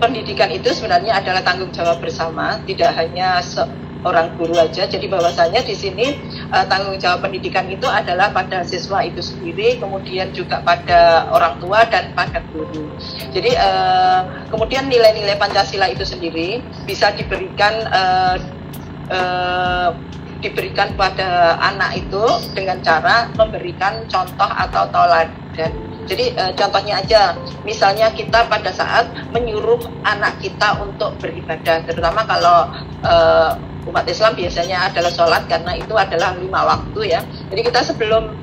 Pendidikan itu sebenarnya adalah tanggung jawab bersama, tidak hanya seorang guru aja. Jadi bahwasanya di sini tanggung jawab pendidikan itu adalah pada siswa itu sendiri, kemudian juga pada orang tua dan pada guru. Jadi kemudian nilai-nilai Pancasila itu sendiri bisa diberikan pada anak itu dengan cara memberikan contoh atau tauladan. Jadi contohnya aja, misalnya kita pada saat menyuruh anak kita untuk beribadah, terutama kalau umat Islam biasanya adalah sholat, karena itu adalah 5 waktu ya. Jadi kita sebelum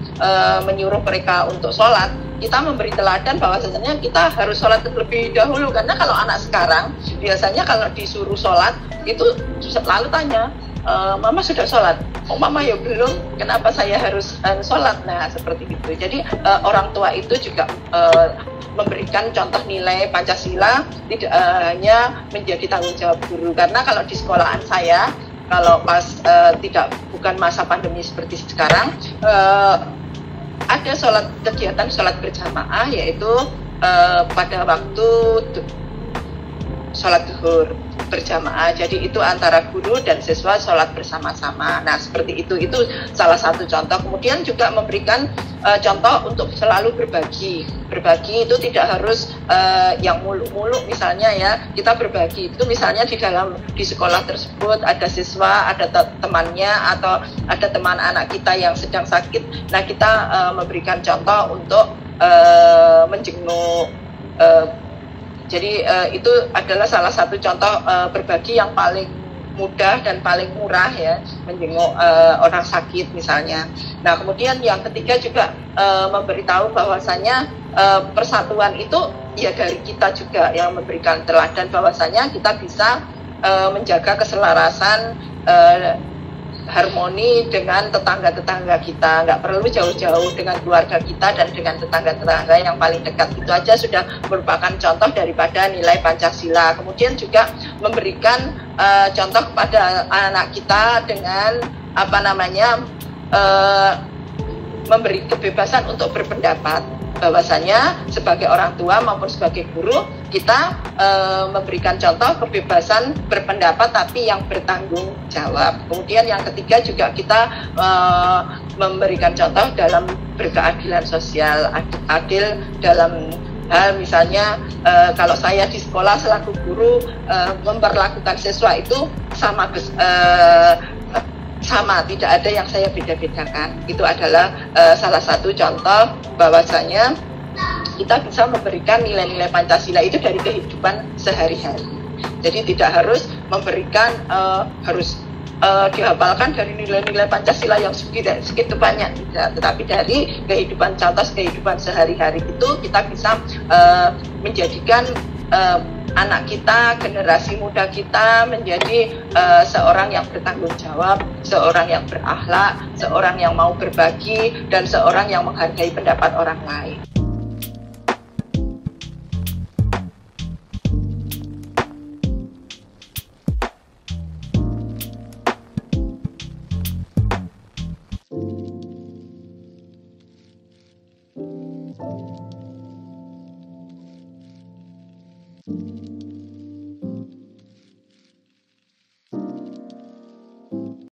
menyuruh mereka untuk sholat, kita memberi teladan bahwa sebenarnya kita harus sholat terlebih dahulu. Karena kalau anak sekarang biasanya kalau disuruh sholat itu selalu tanya, Mama sudah sholat? Oh Mama ya belum, kenapa saya harus sholat? Nah seperti itu. Jadi orang tua itu juga memberikan contoh nilai Pancasila, tidak hanya menjadi tanggung jawab guru. Karena kalau di sekolahan saya, kalau pas bukan masa pandemi seperti sekarang, ada kegiatan sholat berjamaah, yaitu pada waktu sholat zuhur berjamaah. Jadi itu antara guru dan siswa sholat bersama-sama. Nah seperti itu salah satu contoh. Kemudian juga memberikan contoh untuk selalu berbagi. Berbagi itu tidak harus yang muluk-muluk misalnya ya. Kita berbagi itu misalnya di sekolah tersebut ada siswa, ada temannya, atau ada teman anak kita yang sedang sakit. Nah kita memberikan contoh untuk menjenguk. Jadi itu adalah salah satu contoh berbagi yang paling mudah dan paling murah ya, menjenguk orang sakit misalnya. Nah kemudian yang ketiga juga memberitahu bahwasanya persatuan itu ya dari kita juga, yang memberikan teladan bahwasanya kita bisa menjaga keselarasan, harmoni dengan tetangga-tetangga kita. Nggak perlu jauh-jauh, dengan keluarga kita dan dengan tetangga-tetangga yang paling dekat. Itu aja sudah merupakan contoh daripada nilai Pancasila. Kemudian juga memberikan contoh kepada anak kita dengan memberi kebebasan untuk berpendapat. Bahwasanya sebagai orang tua maupun sebagai guru, kita memberikan contoh kebebasan berpendapat tapi yang bertanggung jawab. Kemudian yang ketiga juga kita memberikan contoh dalam berkeadilan sosial, adil dalam hal misalnya kalau saya di sekolah selaku guru memperlakukan siswa itu sama, tidak ada yang saya beda-bedakan. Itu adalah salah satu contoh bahwasanya kita bisa memberikan nilai-nilai Pancasila itu dari kehidupan sehari-hari. Jadi tidak harus memberikan harus dihafalkan dari nilai-nilai Pancasila yang segitu banyak, tidak. Tetapi dari contoh kehidupan sehari-hari itu kita bisa menjadikan anak kita, generasi muda kita menjadi seorang yang bertanggung jawab, seorang yang berakhlak, seorang yang mau berbagi, dan seorang yang menghargai pendapat orang lain.